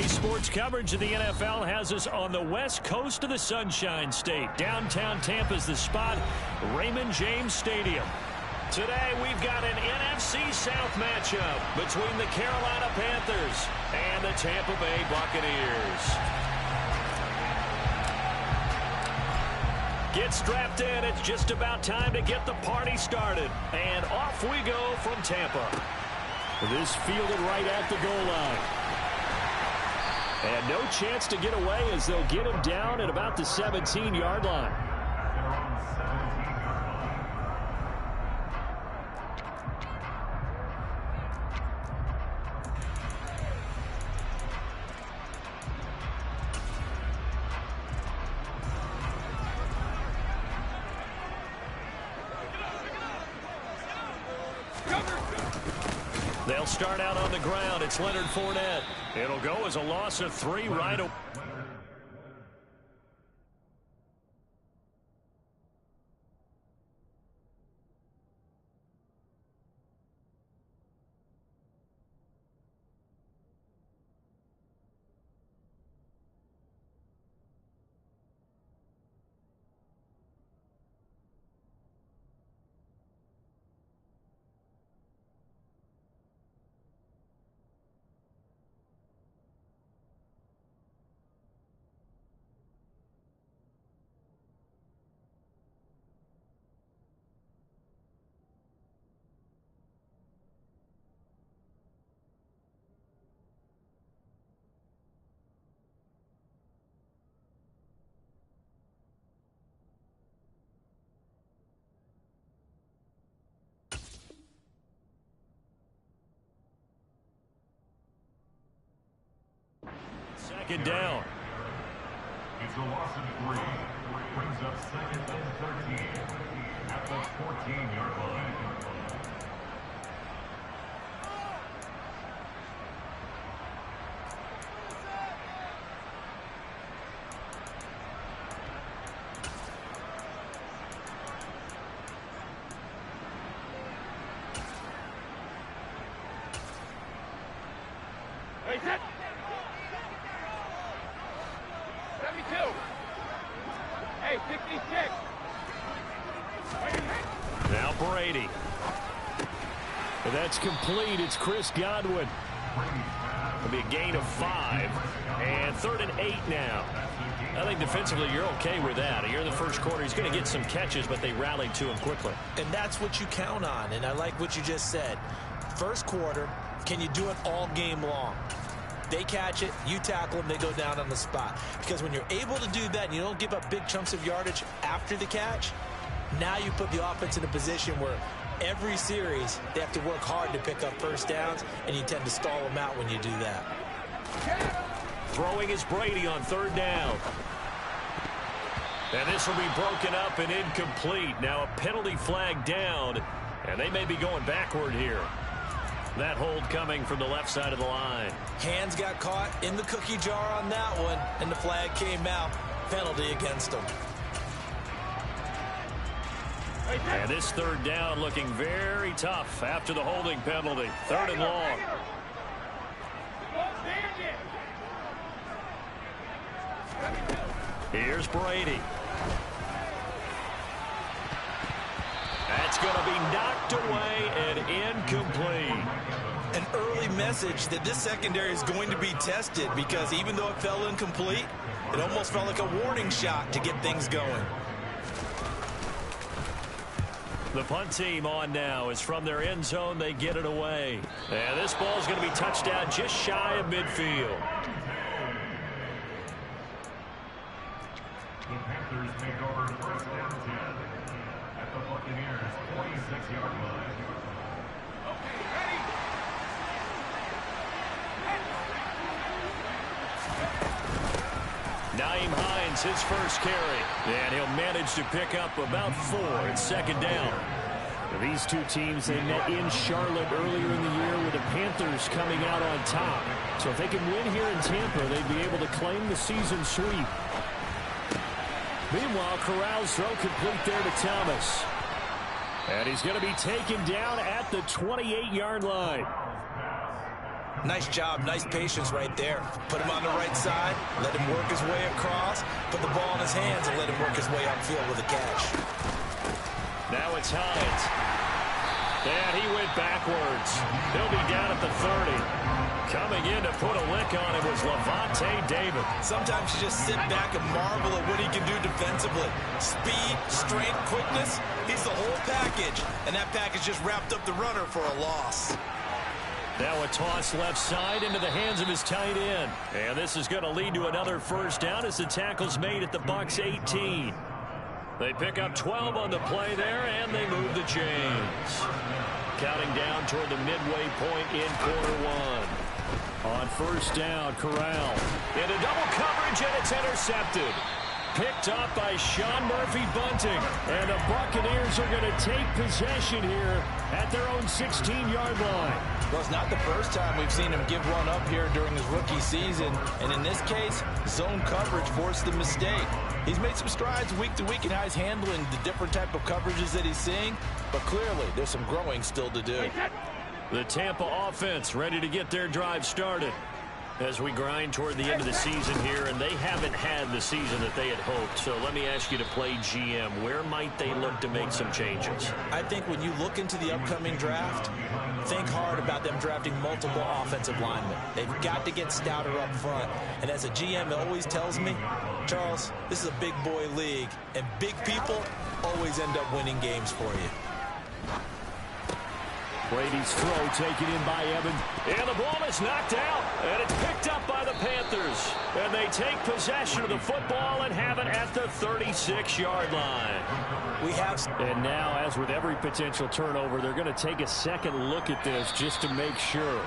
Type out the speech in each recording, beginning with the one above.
Today's sports coverage of the NFL has us on the west coast of the Sunshine State. Downtown Tampa's the spot, Raymond James Stadium. Today we've got an NFC South matchup between the Carolina Panthers and the Tampa Bay Buccaneers. Get strapped in. It's just about time to get the party started. And off we go from Tampa. This fielded right at the goal line. And no chance to get away as they'll get him down at about the 17-yard line. They'll start out on the ground. It's Leonard Fournette. It'll go as a loss of 3 right away. Second down. It's a loss of 3. Brings up second and 13 at the 14-yard line. Now Brady. That's complete. It's Chris Godwin. It'll be a gain of 5. And 3rd and 8 now. I think defensively you're okay with that. Here in the first quarter, he's going to get some catches, but they rallied to him quickly. And that's what you count on. And I like what you just said. First quarter, can you do it all game long? They catch it, you tackle them, they go down on the spot. Because when you're able to do that and you don't give up big chunks of yardage after the catch, now you put the offense in a position where every series they have to work hard to pick up first downs, and you tend to stall them out when you do that. Throwing is Brady on 3rd down. And this will be broken up and incomplete. Now a penalty flag down, and they may be going backward here. That hold coming from the left side of the line. Hands got caught in the cookie jar on that one, and the flag came out. Penalty against them. And this 3rd down looking very tough after the holding penalty. 3rd and long. Here's Brady. That's going to be knocked away and incomplete. An early message that this secondary is going to be tested, because even though it fell incomplete, it almost felt like a warning shot to get things going. The punt team on now is from their end zone. They get it away. And this ball is going to be touched out just shy of midfield. The Panthers make over 1st and 10 at the Buccaneers' 26-yard line. Naeem Hines, his first carry. And he'll manage to pick up about 4 at 2nd down. These two teams, they met in Charlotte earlier in the year with the Panthers coming out on top. So if they can win here in Tampa, they'd be able to claim the season sweep. Meanwhile, Corral's throw complete there to Thomas. And he's going to be taken down at the 28-yard line. Nice job, nice patience right there. Put him on the right side, let him work his way across, put the ball in his hands, and let him work his way upfield with a catch. Now it's Hines. And he went backwards. He'll be down at the 30. Coming in to put a lick on him was Levante David. Sometimes you just sit back and marvel at what he can do defensively. Speed, strength, quickness, he's the whole package. And that package just wrapped up the runner for a loss. Now a toss left side into the hands of his tight end. And this is going to lead to another first down as the tackle's made at the Bucs 18. They pick up 12 on the play there, and they move the chains. Counting down toward the midway point in quarter one. On first down, Corral. Into double coverage, and it's intercepted. Picked up by Sean Murphy-Bunting. And the Buccaneers are going to take possession here at their own 16-yard line. Well, it's not the first time we've seen him give one up here during his rookie season. And in this case, zone coverage forced the mistake. He's made some strides week to week in how he's handling the different type of coverages that he's seeing. But clearly, there's some growing still to do. The Tampa offense ready to get their drive started as we grind toward the end of the season here, and they haven't had the season that they had hoped. So let me ask you to play GM. Where might they look to make some changes? I think when you look into the upcoming draft, think hard about them drafting multiple offensive linemen. They've got to get stouter up front. And as a GM, it always tells me, Charles, this is a big boy league, and big people always end up winning games for you. Brady's throw taken in by Evans. And the ball is knocked out. And it's picked up by the Panthers. And they take possession of the football and have it at the 36-yard line. And now, as with every potential turnover, they're going to take a second look at this just to make sure.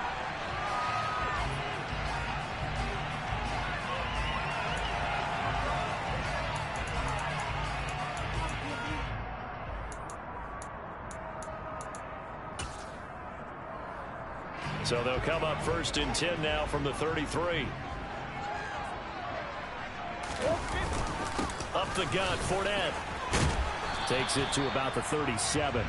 So they'll come up first and 10 now from the 33. Up the gut, Fournette. Takes it to about the 37.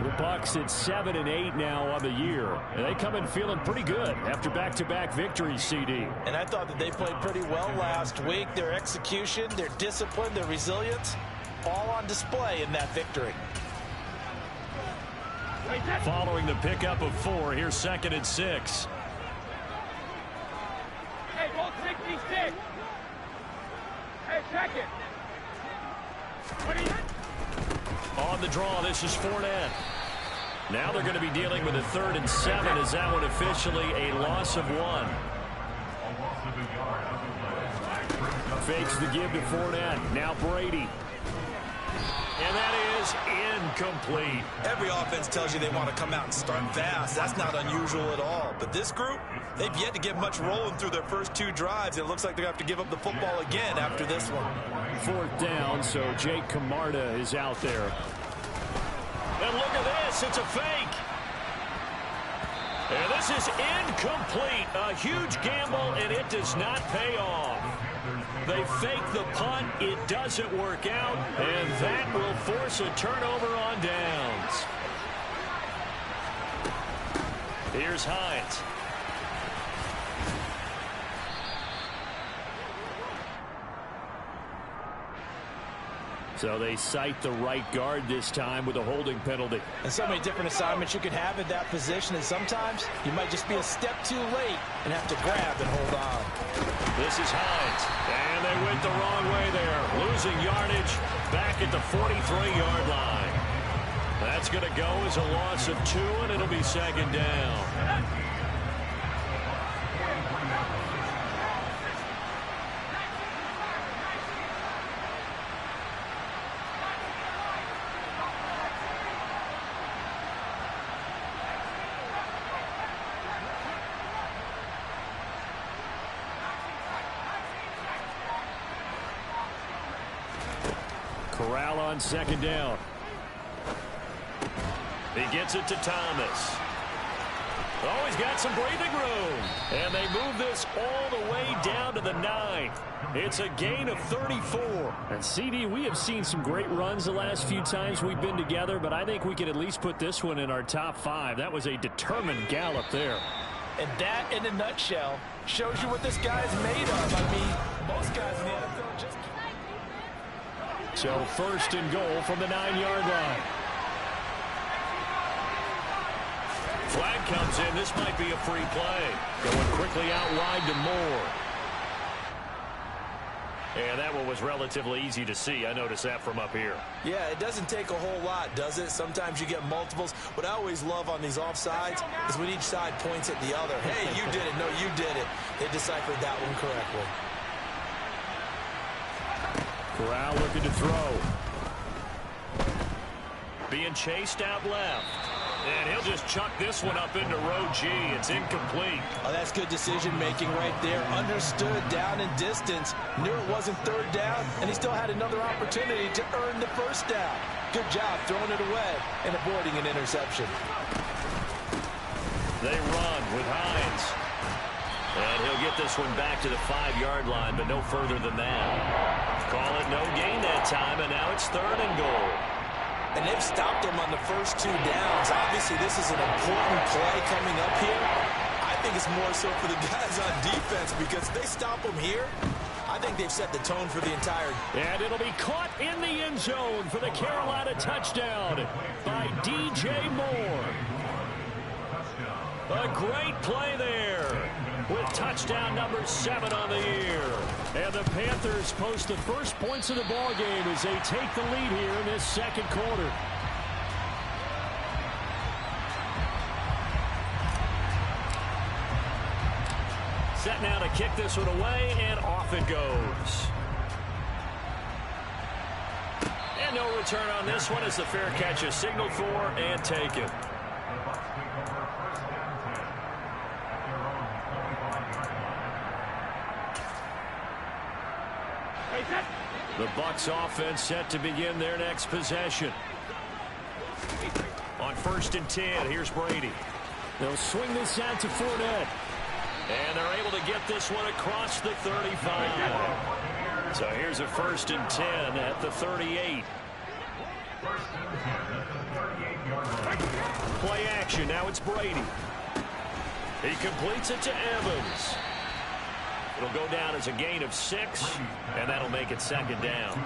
The Bucs at 7-8 now on the year. And they come in feeling pretty good after back-to-back victories, CD. And I thought that they played pretty well last week. Their execution, their discipline, their resilience, all on display in that victory. Following the pickup of 4, here's 2nd and 6. Hey, ball 66. Hey, check it. On the draw, this is Fournette. Now they're going to be dealing with a 3rd and 7. Is that one officially a loss of 1? Fakes the give to Fournette. Now Brady. And that is incomplete. Every offense tells you they want to come out and start fast. That's not unusual at all. But this group, they've yet to get much rolling through their first 2 drives. It looks like they're going to have to give up the football again after this one. 4th down, so Jake Camarda is out there. And look at this. It's a fake. And this is incomplete. A huge gamble, and it does not pay off. They fake the punt. It doesn't work out, and that will force a turnover on downs. Here's Hines. So they cite the right guard this time with a holding penalty. And so many different assignments you could have at that position, and sometimes you might just be a step too late and have to grab and hold on. This is Hines, and they went the wrong way there. Losing yardage back at the 43-yard line. That's going to go as a loss of 2, and it'll be 2nd down. Corral on 2nd down. He gets it to Thomas. Oh, he's got some breathing room. And they move this all the way down to the 9. It's a gain of 34. And CD, we have seen some great runs the last few times we've been together, but I think we can at least put this one in our top 5. That was a determined gallop there. And that, in a nutshell, shows you what this guy is made of. I mean, most guys in the NFL just can't. So first and goal from the 9-yard line. Flag comes in. This might be a free play. Going quickly out wide to Moore. And that one was relatively easy to see. I noticed that from up here. Yeah, it doesn't take a whole lot, does it? Sometimes you get multiples. What I always love on these offsides is when each side points at the other. Hey, you did it. No, you did it. They deciphered that one correctly. Corral looking to throw. Being chased out left. And he'll just chuck this one up into row G. It's incomplete. Oh, that's good decision-making right there. Understood down and distance. Knew it wasn't third down, and he still had another opportunity to earn the first down. Good job throwing it away and avoiding an interception. They run with Hines. And he'll get this one back to the 5-yard line, but no further than that. Call it no gain that time, and now it's 3rd and goal. And they've stopped them on the first 2 downs. Obviously, this is an important play coming up here. I think it's more so for the guys on defense because if they stop them here, I think they've set the tone for the entire. And it'll be caught in the end zone for the Carolina touchdown by DJ Moore. A great play there with touchdown number 7 on the year. And the Panthers post the first points of the ball game as they take the lead here in this second quarter. Set now to kick this one away, and off it goes. And no return on this one as the fair catch is signaled for and taken. The Bucs offense set to begin their next possession. On 1st and 10, here's Brady. They'll swing this out to Fournette. And they're able to get this one across the 35. So here's a 1st and 10 at the 38. Play action, now it's Brady. He completes it to Evans. It'll go down as a gain of 6, and that'll make it 2nd down.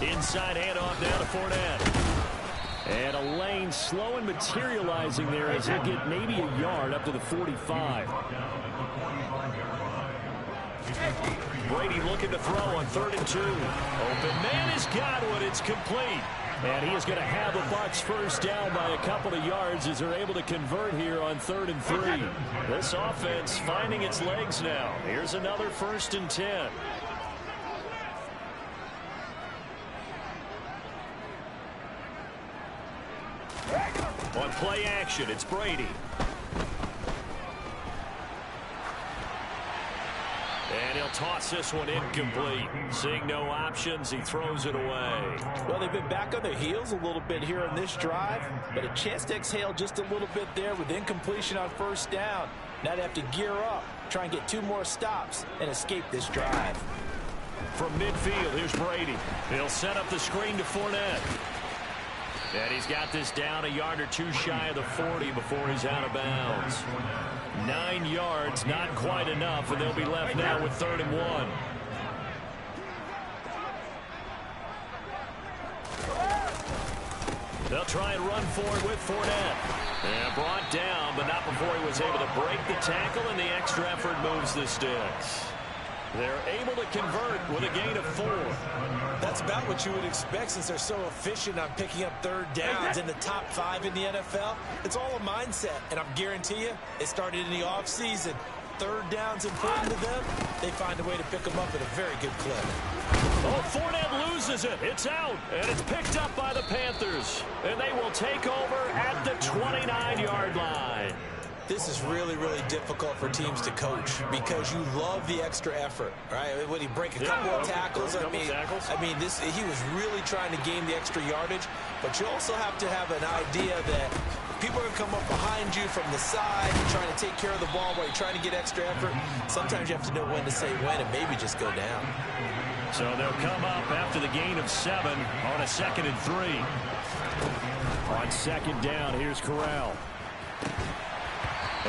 Inside handoff down to Fournette. And a lane slow and materializing there as he'll get maybe a yard up to the 45. Brady looking to throw on 3rd and 2. Open man has got one. It's complete. And he is going to have the Bucs first down by a couple of yards as they're able to convert here on 3rd and 3. This offense finding its legs now. Here's another 1st and 10. On play action, it's Brady. And he'll toss this one incomplete. Seeing no options, he throws it away. Well, they've been back on their heels a little bit here on this drive, but a chance to exhale just a little bit there with incompletion on 1st down. Now they have to gear up, try and get 2 more stops, and escape this drive. From midfield, here's Brady. He'll set up the screen to Fournette. And he's got this down a yard or 2 shy of the 40 before he's out of bounds. 9 yards, not quite enough, and they'll be left now with 3rd and 1. They'll try and run forward with Fournette. And brought down, but not before he was able to break the tackle, and the extra effort moves the sticks. They're able to convert with a gain of 4. That's about what you would expect since they're so efficient on picking up 3rd downs in the top 5 in the NFL. It's all a mindset, and I guarantee you it started in the offseason. 3rd down's important to them. They find a way to pick them up at a very good clip. Oh, Fournette loses it. It's out, and it's picked up by the Panthers. And they will take over at the 29-yard line. This is really, really difficult for teams to coach because you love the extra effort, right? Would he break a couple of tackles? I mean, he was really trying to gain the extra yardage, but you also have to have an idea that people are going to come up behind you from the side, trying to take care of the ball while you're trying to get extra effort. Sometimes you have to know when to say when and maybe just go down. So they'll come up after the gain of 7 on a 2nd and 3. On 2nd down, here's Corral.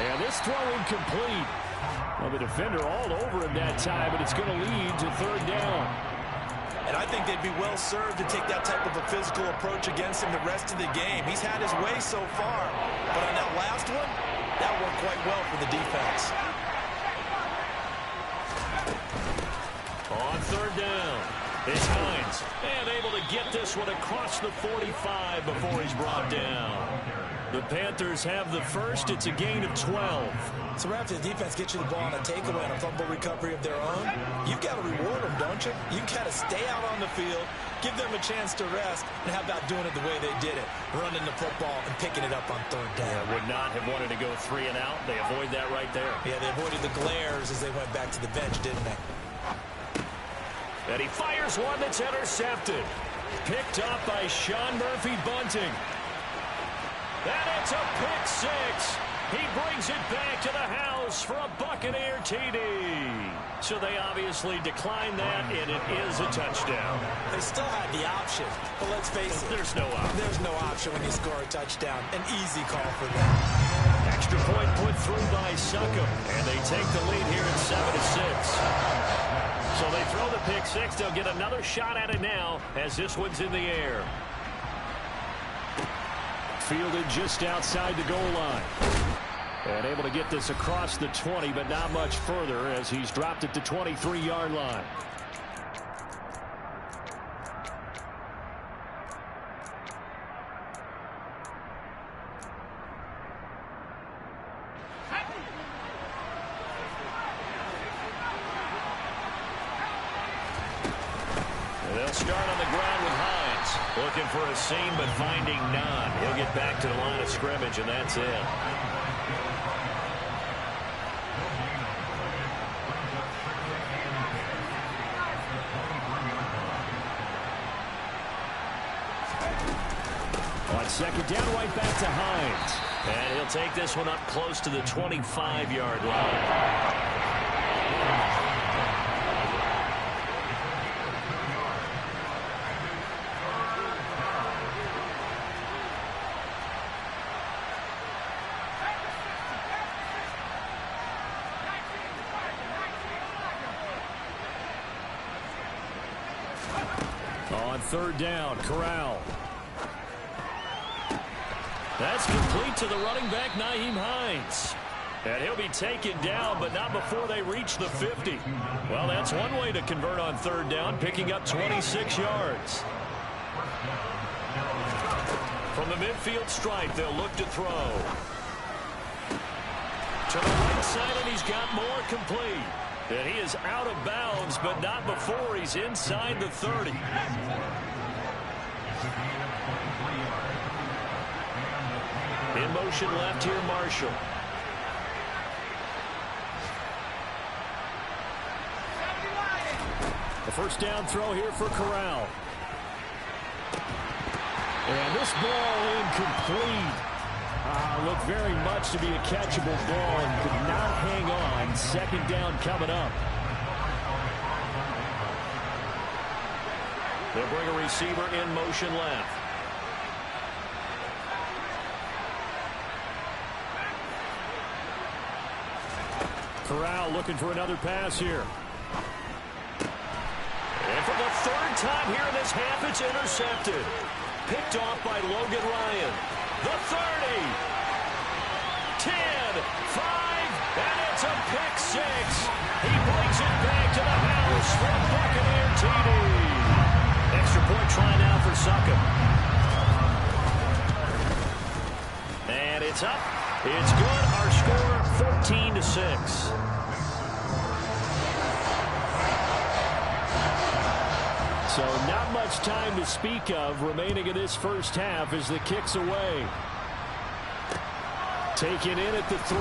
And this throw incomplete. Well, the defender all over him that time, but it's going to lead to 3rd down. And I think they'd be well served to take that type of a physical approach against him the rest of the game. He's had his way so far, but on that last one, that worked quite well for the defense. On 3rd down, it's Hines. And able to get this one across the 45 before he's brought down. The Panthers have the first. It's a gain of 12. So right after the defense gets you the ball on a takeaway and a fumble recovery of their own, you've got to reward them, don't you? You've got to stay out on the field, give them a chance to rest, and how about doing it the way they did it, running the football and picking it up on 3rd down. Yeah, would not have wanted to go 3 and out. They avoid that right there. Yeah, they avoided the glares as they went back to the bench, didn't they? And he fires one that's intercepted. Picked up by Sean Murphy-Bunting. And it's a pick 6. He brings it back to the house for a Buccaneer TD. So they obviously declined that, and it is a touchdown. They still had the option, but let's face it. There's no option. There's no option when you score a touchdown. An easy call for them. Extra point put through by Succop, and they take the lead here at 7-6. So they throw the pick 6. They'll get another shot at it now as this one's in the air. Fielded just outside the goal line. And able to get this across the 20, but not much further as he's dropped it to 23-yard line. They'll start on the ground with Hines. Looking for a seam, but finding none. He'll get back to the line of scrimmage, and that's it. On 2nd down, right back to Hines. And he'll take this one up close to the 25-yard line. On 3rd down, Corral. That's complete to the running back, Nyheim Hines. And he'll be taken down, but not before they reach the 50. Well, that's one way to convert on 3rd down, picking up 26 yards. From the midfield stripe, they'll look to throw. To the right side, and he's got more complete. And he is out of bounds, but not before he's inside the 30. In motion left here, Marshall. The first down throw here for Corral. And this ball incomplete. Looked very much to be a catchable ball and could not hang on. 2nd down coming up. They'll bring a receiver in motion left. Corral looking for another pass here. And for the 3rd time here in this half, it's intercepted. Picked off by Logan Ryan. The 30. 10, 5, and it's a pick 6. He brings it back to the house for a Buccaneer TD. Extra point try now for Succop. And it's up. It's good. Our score 14-6. So not much time to speak of remaining in this first half as the kick's away. Taken in at the 3.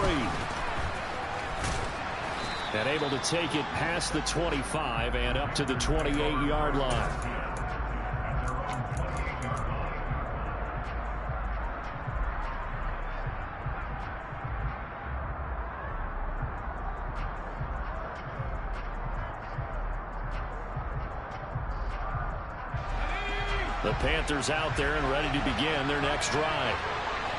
And able to take it past the 25 and up to the 28-yard line. The Panthers out there and ready to begin their next drive.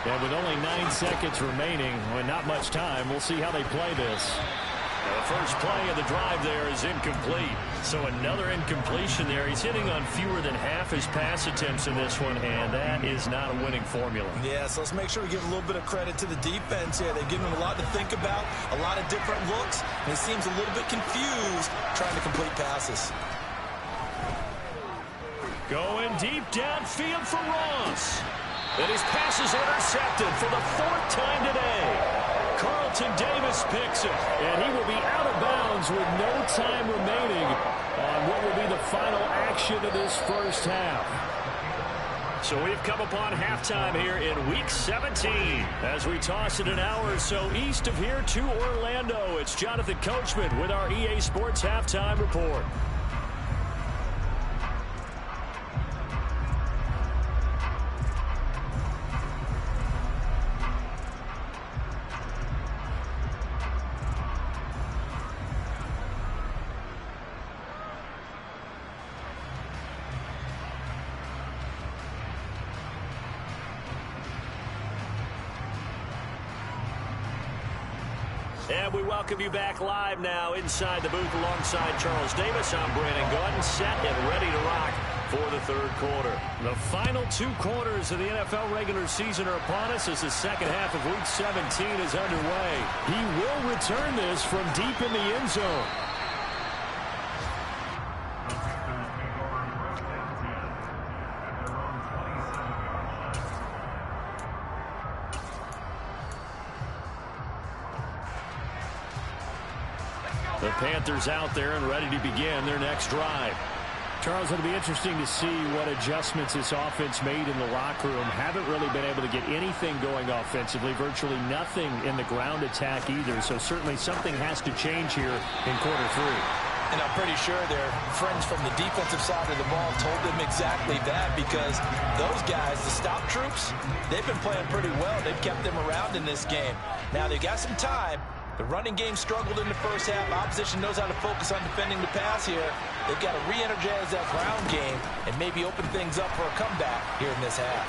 And with only 9 seconds remaining, and not much time, we'll see how they play this. Now the first play of the drive there is incomplete. So another incompletion there. He's hitting on fewer than half his pass attempts in this one, and that is not a winning formula. Yeah, so let's make sure we give a little bit of credit to the defense here. They've given him a lot to think about, a lot of different looks, and he seems a little bit confused trying to complete passes. Going deep downfield for Ross. And his pass is intercepted for the 4th time today. Carlton Davis picks it, and he will be out of bounds with no time remaining on what will be the final action of this first half. So we've come upon halftime here in Week 17 as we toss it an hour or so east of here to Orlando. It's Jonathan Coachman with our EA Sports Halftime Report. And we welcome you back live now inside the booth alongside Charles Davis. I'm Brandon Gordon, set and ready to rock for the third quarter. The final 2 quarters of the NFL regular season are upon us as the second half of Week 17 is underway. He will return this from deep in the end zone. The Panthers out there and ready to begin their next drive. Charles, it'll be interesting to see what adjustments this offense made in the locker room. Haven't really been able to get anything going offensively, virtually nothing in the ground attack either. So certainly something has to change here in quarter 3. And I'm pretty sure their friends from the defensive side of the ball told them exactly that, because those guys, the stop troops, they've been playing pretty well. They've kept them around in this game. Now they've got some time. The running game struggled in the first half. Opposition knows how to focus on defending the pass here. They've got to re-energize that ground game and maybe open things up for a comeback here in this half.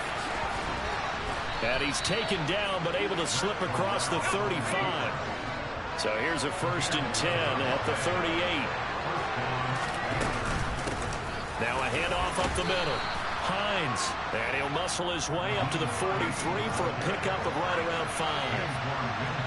And he's taken down but able to slip across the 35. So here's a 1st and 10 at the 38. Now a handoff up the middle. Hines, and he'll muscle his way up to the 43 for a pickup of right around 5.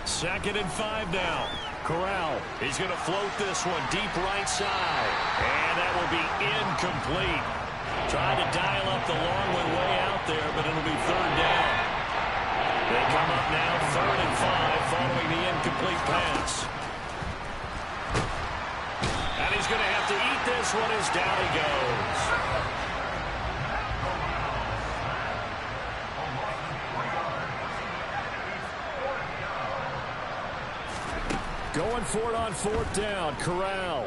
2nd and 5 now. Corral, he's going to float this one deep right side. And that will be incomplete. Tried to dial up the long one way out there, but it'll be 3rd down. They come up now 3rd and 5 following the incomplete pass. And he's going to have to eat this one as down he goes. Going for it on 4th down. Corral.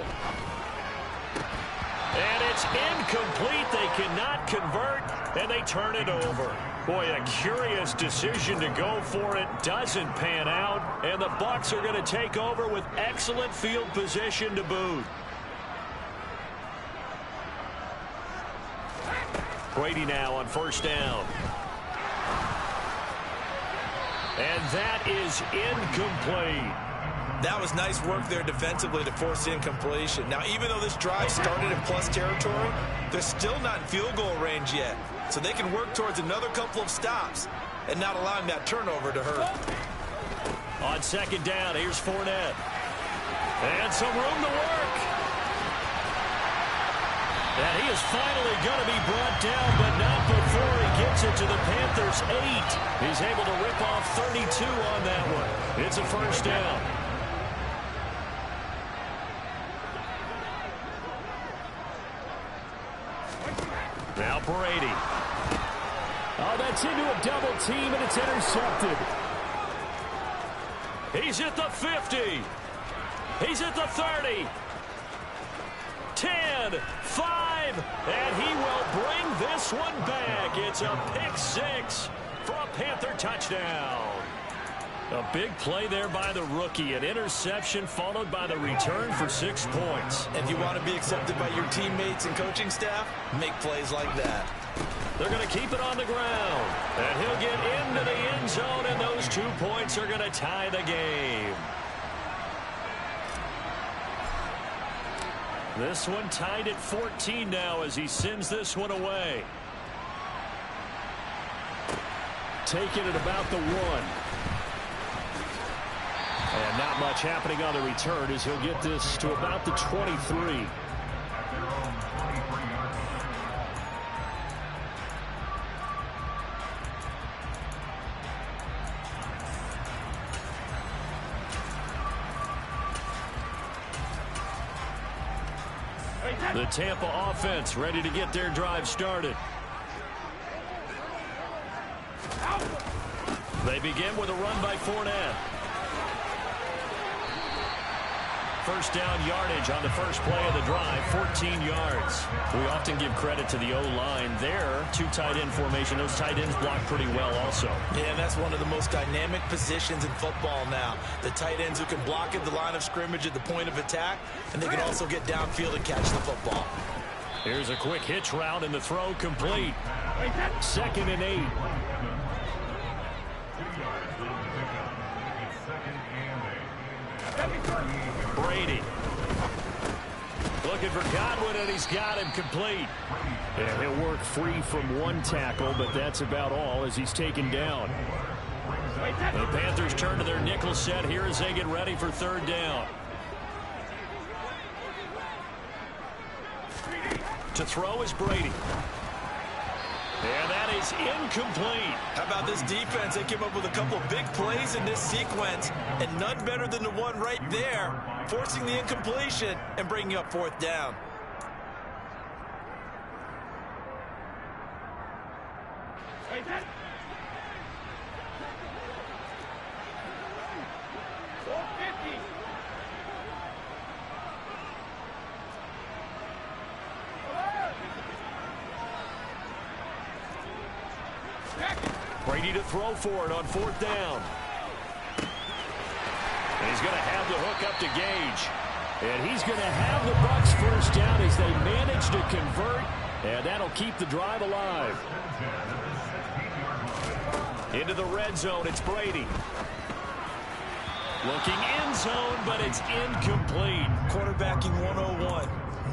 And it's incomplete. They cannot convert, and they turn it over. Boy, a curious decision to go for it. Doesn't pan out, and the Bucs are going to take over with excellent field position to boot. Brady now on 1st down. And that is incomplete. That was nice work there defensively to force the incompletion. Now, even though this drive started in plus territory, they're still not in field goal range yet. So they can work towards another couple of stops and not allowing that turnover to hurt. On 2nd down, here's Fournette. And some room to work. And he is finally going to be brought down, but not before he gets it to the Panthers' 8. He's able to rip off 32 on that one. It's a 1st down. Now Brady. Oh, that's into a double team, and it's intercepted. He's at the 50. He's at the 30. 10, 5, and he will bring this one back. It's a pick 6 for a Panther touchdown. A big play there by the rookie. An interception followed by the return for 6 points. If you want to be accepted by your teammates and coaching staff, make plays like that. They're going to keep it on the ground. And he'll get into the end zone, and those 2 points are going to tie the game. This one tied at 14 now as he sends this one away. Taking it about the 1. And not much happening on the return as he'll get this to about the 23. The Tampa offense ready to get their drive started. They begin with a run by Fournette. First down yardage on the first play of the drive, 14 yards. We often give credit to the O-line there. 2 tight end formation. Those tight ends block pretty well also. Yeah, and that's one of the most dynamic positions in football now. The tight ends who can block at the line of scrimmage at the point of attack, and they can also get downfield and catch the football. Here's a quick hitch route and the throw complete. 2nd and 8. Brady looking for Godwin, and he's got him complete. And he'll work free from 1 tackle, but that's about all as he's taken down. The Panthers turn to their nickel set here as they get ready for 3rd down. To throw is Brady. And that is incomplete. How about this defense? They came up with a couple of big plays in this sequence, and none better than the one right there, forcing the incompletion and bringing up 4th down. Brady to throw for it on 4th down. And he's going to have the hook up to Gage. And he's going to have the Bucs first down as they manage to convert. And that'll keep the drive alive. Into the red zone, it's Brady. Looking end zone, but it's incomplete. Quarterbacking 101.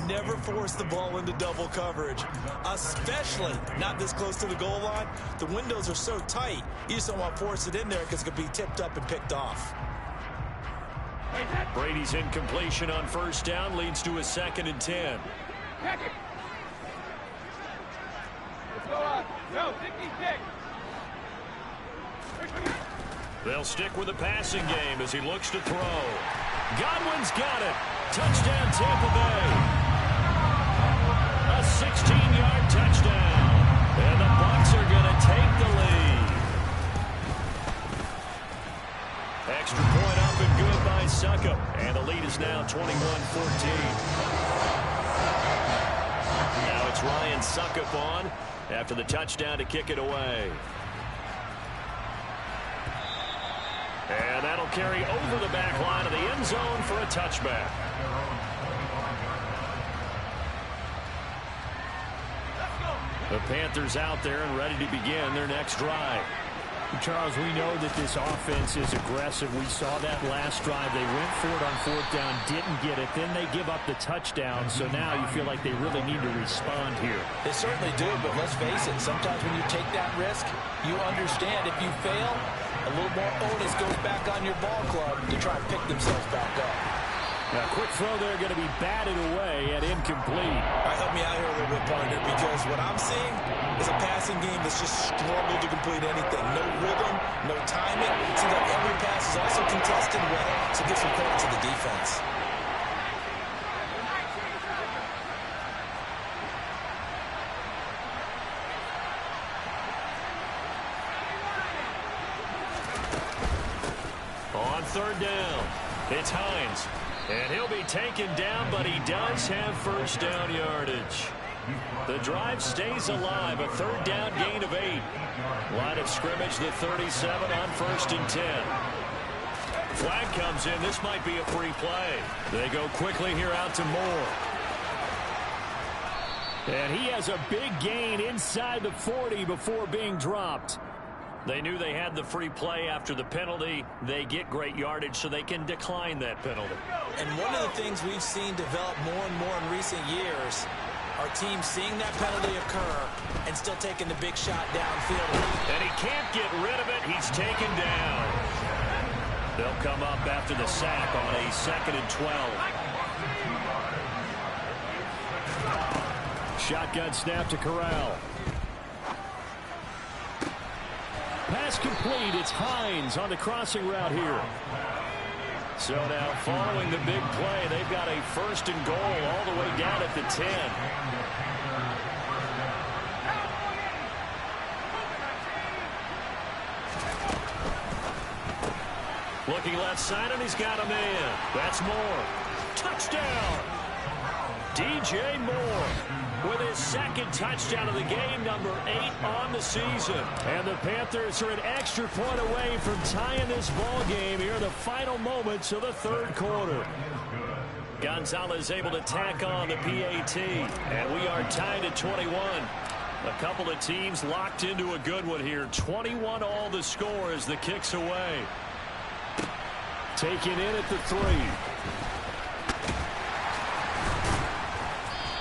Never force the ball into double coverage, especially not this close to the goal line. The windows are so tight, you just don't want to force it in there because it could be tipped up and picked off. Brady's incompletion on 1st down leads to a 2nd and 10. They'll stick with the passing game as he looks to throw. Godwin's got it. Touchdown, Tampa Bay. A 16-yard touchdown. And the Bucs are going to take the lead. Extra point up and good by Succop. And the lead is now 21-14. Now it's Ryan Succop on after the touchdown to kick it away. And that'll carry over the back line of the end zone for a touchback. The Panthers out there and ready to begin their next drive. Charles, we know that this offense is aggressive. We saw that last drive. They went for it on 4th down, didn't get it. Then they give up the touchdown. So now you feel like they really need to respond here. They certainly do, but let's face it. Sometimes when you take that risk, you understand if you fail, a little more onus goes back on your ball club to try and pick themselves back up. Now, quick throw there going to be batted away and incomplete. All right, help me out here a little bit, partner, because what I'm seeing is a passing game that's just struggled to complete anything. No rhythm, no timing. Seems like every pass is also contested well, so give some credit to the defense. On 3rd down, it's Hines. And he'll be taken down, but he does have 1st down yardage. The drive stays alive, a 3rd down gain of 8. Line of scrimmage, the 37 on 1st and 10. Flag comes in. This might be a free play. They go quickly here out to Moore. And he has a big gain inside the 40 before being dropped. They knew they had the free play after the penalty. They get great yardage so they can decline that penalty. And one of the things we've seen develop more and more in recent years are teams seeing that penalty occur and still taking the big shot downfield. And he can't get rid of it. He's taken down. They'll come up after the sack on a 2nd and 12. Shotgun snap to Corral. Pass complete. It's Hines on the crossing route here. So now following the big play, they've got a 1st and goal all the way down at the 10. Looking left side, and he's got a man. That's Moore. Touchdown! DJ Moore with his 2nd touchdown of the game, number 8 on the season. And the Panthers are an extra point away from tying this ball game here in the final moments of the 3rd quarter. Gonzalez able to tack on the PAT, and we are tied at 21. A couple of teams locked into a good one here. 21 all the score as the kick's away. Taken in at the 3.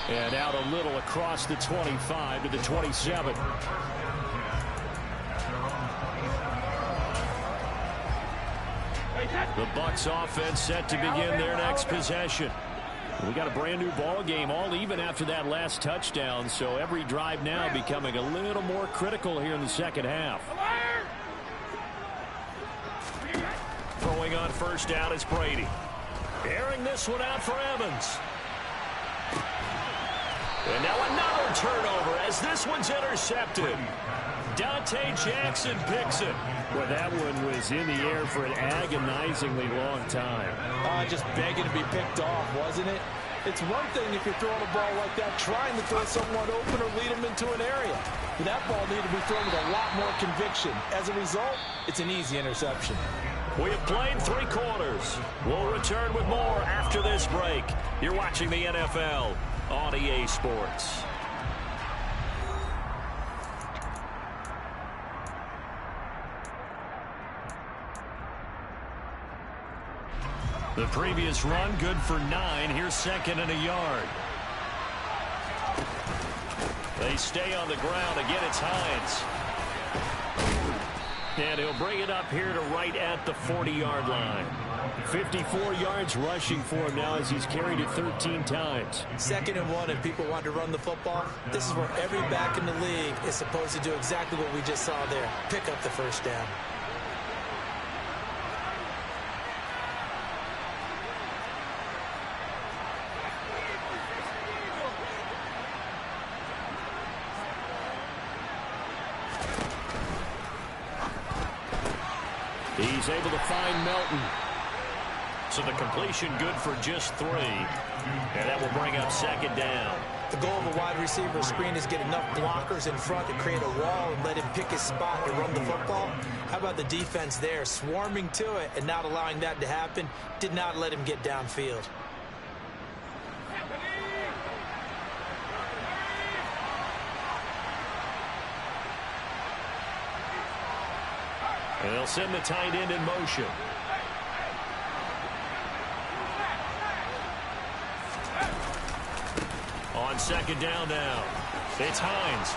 And out a little across the 25 to the 27. The Bucs offense set to begin their next possession. We got a brand new ball game, all even after that last touchdown, so every drive now becoming a little more critical here in the 2nd half. Throwing on 1st down is Brady. Airing this one out for Evans. And now another turnover as this one's intercepted. Dante Jackson picks it. Well, that one was in the air for an agonizingly long time. Just begging to be picked off, wasn't it? It's one thing if you're throwing a ball like that, trying to throw someone open or lead them into an area. But that ball needed to be thrown with a lot more conviction. As a result, it's an easy interception. We have played 3 quarters. We'll return with more after this break. You're watching the NFL on EA Sports. The previous run good for 9. Here's 2nd and a yard. They stay on the ground. Again, it's Hines. And he'll bring it up here to right at the 40-yard line. 54 yards rushing for him now as he's carried it 13 times. 2nd and 1, and people want to run the football. This is where every back in the league is supposed to do exactly what we just saw there. Pick up the 1st down. He's able to find Melton. So the completion good for just 3. And that will bring up 2nd down. The goal of a wide receiver screen is get enough blockers in front to create a wall and let him pick his spot to run the football. How about the defense there, swarming to it and not allowing that to happen? Did not let him get downfield. And they'll send the tight end in motion. On 2nd down now, it's Hines.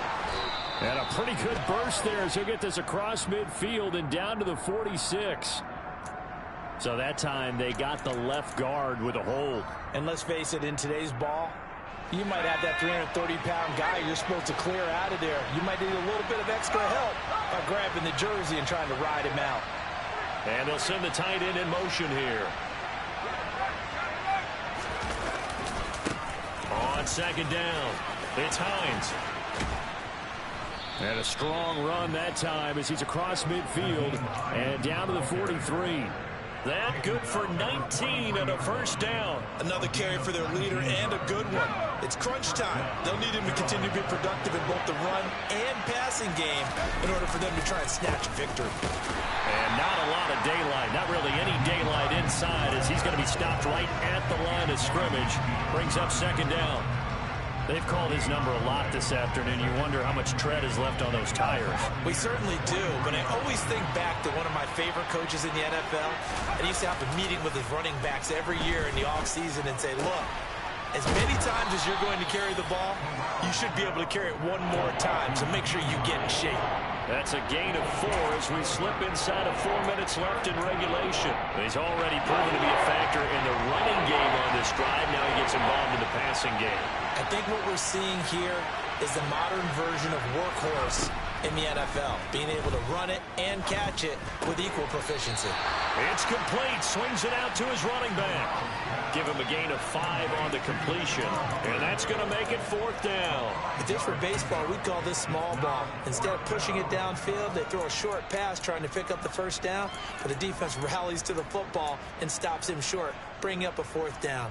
And a pretty good burst there as he'll get this across midfield and down to the 46. So that time they got the left guard with a hold. And let's face it, in today's ball, you might have that 330-pound guy you're supposed to clear out of there. You might need a little bit of extra help by grabbing the jersey and trying to ride him out. And they'll send the tight end in motion here. On 2nd down, it's Hines. And a strong run that time as he's across midfield and down to the 43. That good for 19 and a 1st down. Another carry for their leader and a good one. It's crunch time. They'll need him to continue to be productive in both the run and passing game in order for them to try and snatch a victory. And not a lot of daylight, not really any daylight inside, as he's going to be stopped right at the line of scrimmage. Brings up second down. They've called his number a lot this afternoon. You wonder how much tread is left on those tires. We certainly do, but I always think back to one of my favorite coaches in the NFL. And he used to have a meeting with his running backs every year in the offseason and say, look, as many times as you're going to carry the ball, you should be able to carry it one more time, so make sure you get in shape. That's a gain of 4 as we slip inside of 4 minutes left in regulation. He's already proven to be a factor in the running game on this drive. Now he gets involved in the passing game. I think what we're seeing here is the modern version of workhorse in the NFL, being able to run it and catch it with equal proficiency. It's complete. Swings it out to his running back. Give him a gain of 5 on the completion, and that's going to make it 4th down. If this were baseball, we'd call this small ball. Instead of pushing it downfield, they throw a short pass trying to pick up the first down, but the defense rallies to the football and stops him short, bringing up a 4th down.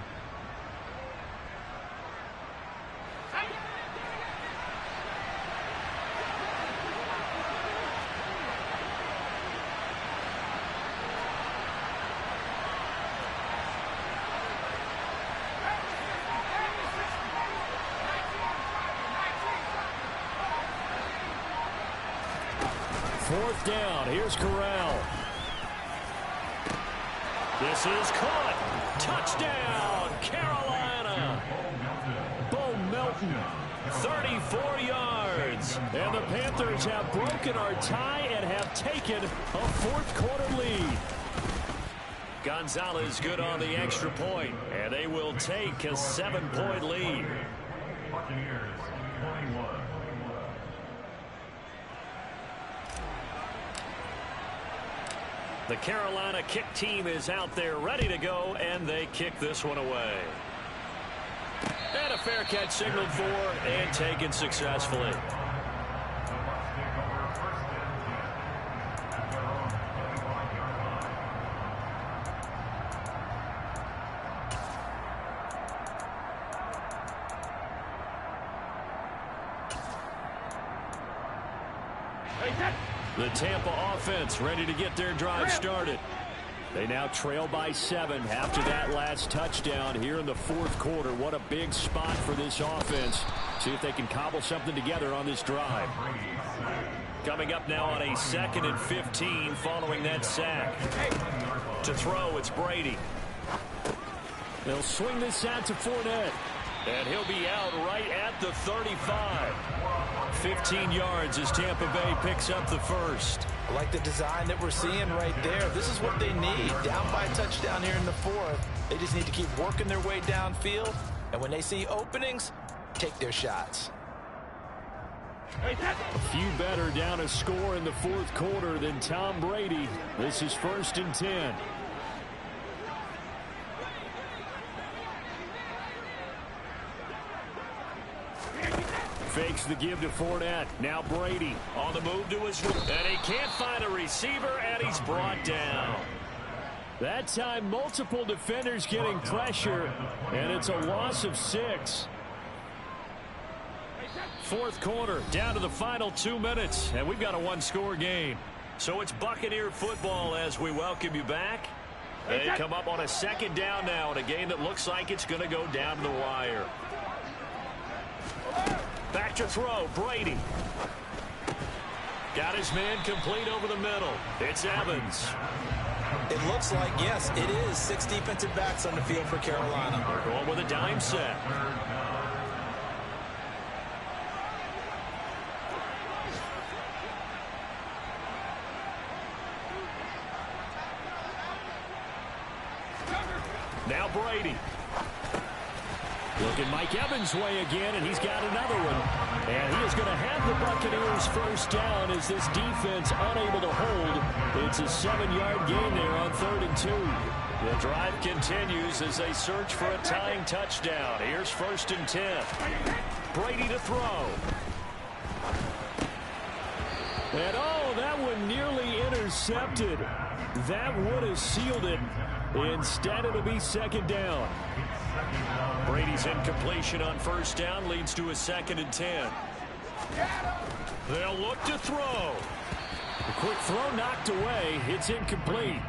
Fourth down. Here's Corral. This is caught. Touchdown, Carolina. Bo Melton, 34 yards. And the Panthers have broken our tie and have taken a 4th quarter lead. Gonzalez good on the extra point, and they will take a 7-point lead. Buccaneers, 21. The Carolina kick team is out there ready to go, and they kick this one away. And a fair catch signaled for and taken successfully. The Tampa offense ready to get their drive started. They now trail by 7 after that last touchdown here in the 4th quarter. What a big spot for this offense. See if they can cobble something together on this drive. Coming up now on a 2nd and 15 following that sack. To throw, it's Brady. They'll swing this out to Fournette. And he'll be out right at the 35. 15 yards as Tampa Bay picks up the first. I like the design that we're seeing right there. This is what they need. Down by a touchdown here in the 4th. They just need to keep working their way downfield. And when they see openings, take their shots. A few better down a score in the 4th quarter than Tom Brady. This is 1st and 10. Fakes the give to Fournette. Now Brady on the move to his right. And he can't find a receiver, and he's brought down. That time, multiple defenders getting pressure, and it's a loss of 6. 4th quarter, down to the final 2 minutes, and we've got a 1-score game. So it's Buccaneer football as we welcome you back. They come up on a 2nd down now in a game that looks like it's going to go down to the wire. Back to throw, Brady. Got his man complete over the middle. It's Evans. It looks like, yes, it is 6 defensive backs on the field for Carolina. They're going with a dime set. Now Brady. Looking Mike Evans' way again, and he's got another one. And he is going to have the Buccaneers first down as this defense unable to hold. It's a 7-yard gain there on 3rd and 2. The drive continues as they search for a tying touchdown. Here's 1st and 10. Brady to throw. And oh, that one nearly intercepted. That would have sealed it. Instead, it'll be 2nd down. Brady's incompletion on first down leads to a 2nd and 10. They'll look to throw. A quick throw knocked away. It's incomplete.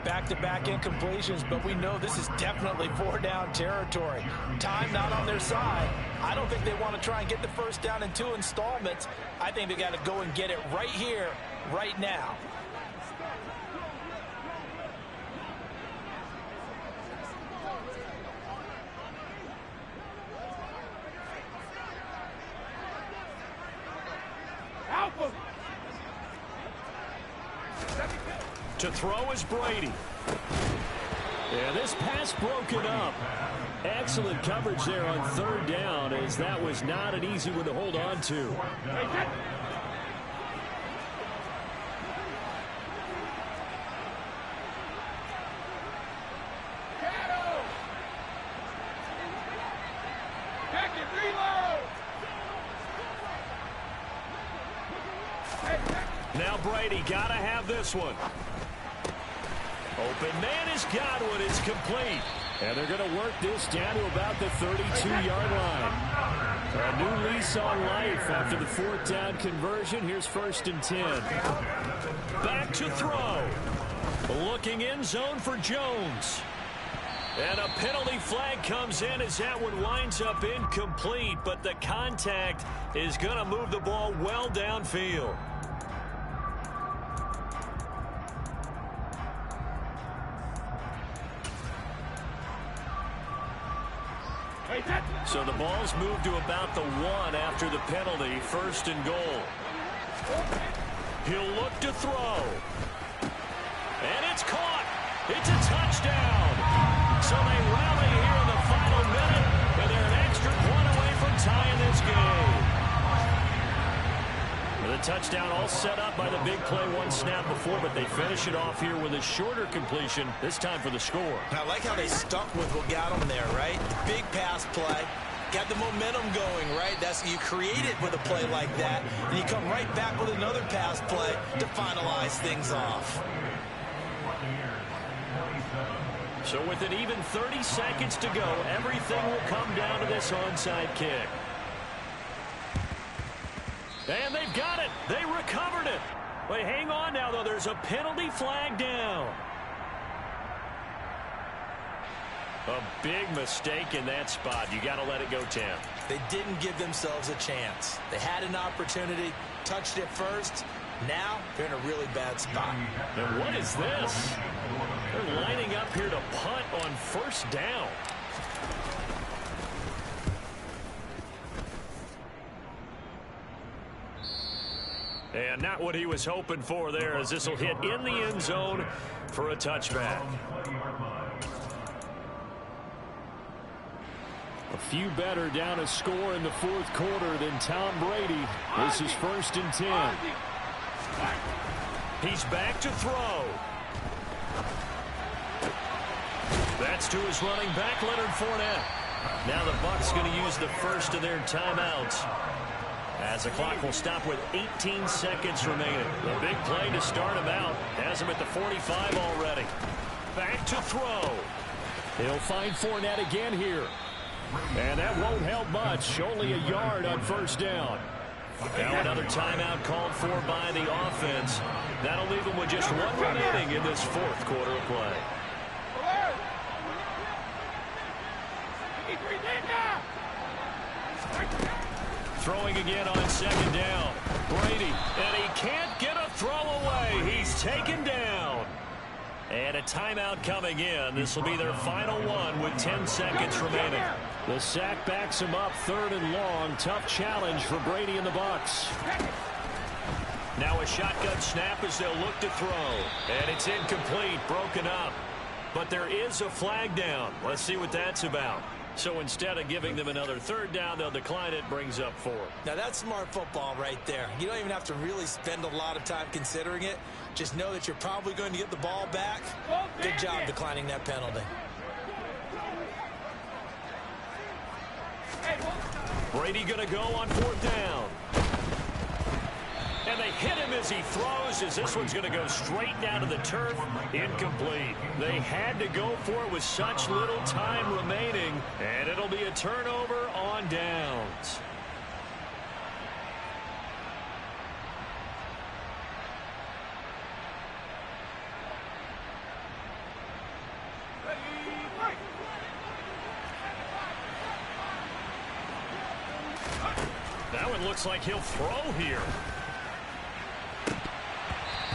Back-to-back incompletions, but we know this is definitely 4-down territory. Time not on their side. I don't think they want to try and get the first down in 2 installments. I think they got to go and get it right here, right now. To throw is Brady. Yeah, this pass broken up. Excellent coverage there on 3rd down, as that was not an easy one to hold on to. Now Brady got to have this one. Open man has got one. It's complete. And they're going to work this down to about the 32-yard line. A new lease on life after the 4th down conversion. Here's 1st and 10. Back to throw. Looking end zone for Jones. And a penalty flag comes in as that one winds up incomplete. But the contact is going to move the ball well downfield. So the ball's moved to about the 1 after the penalty. 1st and goal. He'll look to throw. And it's caught. It's a touchdown. So they rally here in the final minute, and they're an extra point away from tying this game. The touchdown all set up by the big play 1 snap before, but they finish it off here with a shorter completion, this time for the score. I like how they stuck with what got them there, right? The big pass play. Got the momentum going, right? That's you create it with a play like that, and you come right back with another pass play to finalize things off. So with an even 30 seconds to go, everything will come down to this onside kick. And they've got it. They recovered it. But hang on now, though. There's a penalty flag down. A big mistake in that spot. You got to let it go, Tim. They didn't give themselves a chance. They had an opportunity, touched it first. Now they're in a really bad spot. And what is this? They're lining up here to punt on 1st down. And not what he was hoping for there, as this will hit in the end zone for a touchback. A few better down a score in the 4th quarter than Tom Brady. This is 1st and 10. He's back to throw. That's to his running back, Leonard Fournette. Now the Bucs going to use the first of their timeouts, as the clock will stop with 18 seconds remaining. A big play to start him out. Has him at the 45 already. Back to throw. He'll find Fournette again here. And that won't help much. Only a yard on 1st down. Now another timeout called for by the offense. That'll leave them with just 1 remaining in this 4th quarter of play. Throwing again on 2nd down. Brady, and he can't get a throw away. He's taken down. And a timeout coming in. This will be their final one with 10 seconds remaining. The sack backs him up, 3rd and long. Tough challenge for Brady and the Bucs. Now a shotgun snap as they'll look to throw. And it's incomplete, broken up. But there is a flag down. Let's see what that's about. So instead of giving them another 3rd down, they'll decline it, brings up 4. Now that's smart football right there. You don't even have to really spend a lot of time considering it. Just know that you're probably going to get the ball back. Good job declining that penalty. Brady going to go on 4th down. And they hit him as he throws, as this one's going to go straight down to the turf. Incomplete. They had to go for it with such little time remaining, and it'll be a turnover on downs. That one looks like he'll throw here.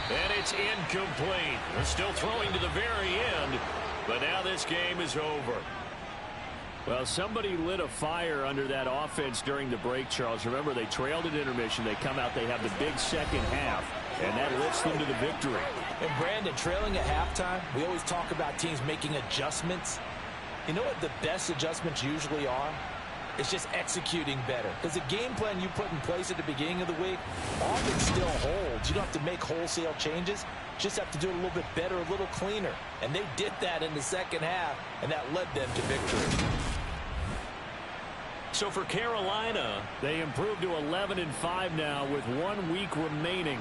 And it's incomplete. They're still throwing to the very end, but now this game is over. Well, somebody lit a fire under that offense during the break, Charles. Remember, they trailed at intermission. They come out, they have the big second half, and that lifts them to the victory. And Brandon, trailing at halftime, we always talk about teams making adjustments. You know what the best adjustments usually are? It's just executing better. Because the game plan you put in place at the beginning of the week often still holds. You don't have to make wholesale changes. Just have to do it a little bit better, a little cleaner. And they did that in the second half, and that led them to victory. So for Carolina, they improved to 11-5 now with 1 week remaining.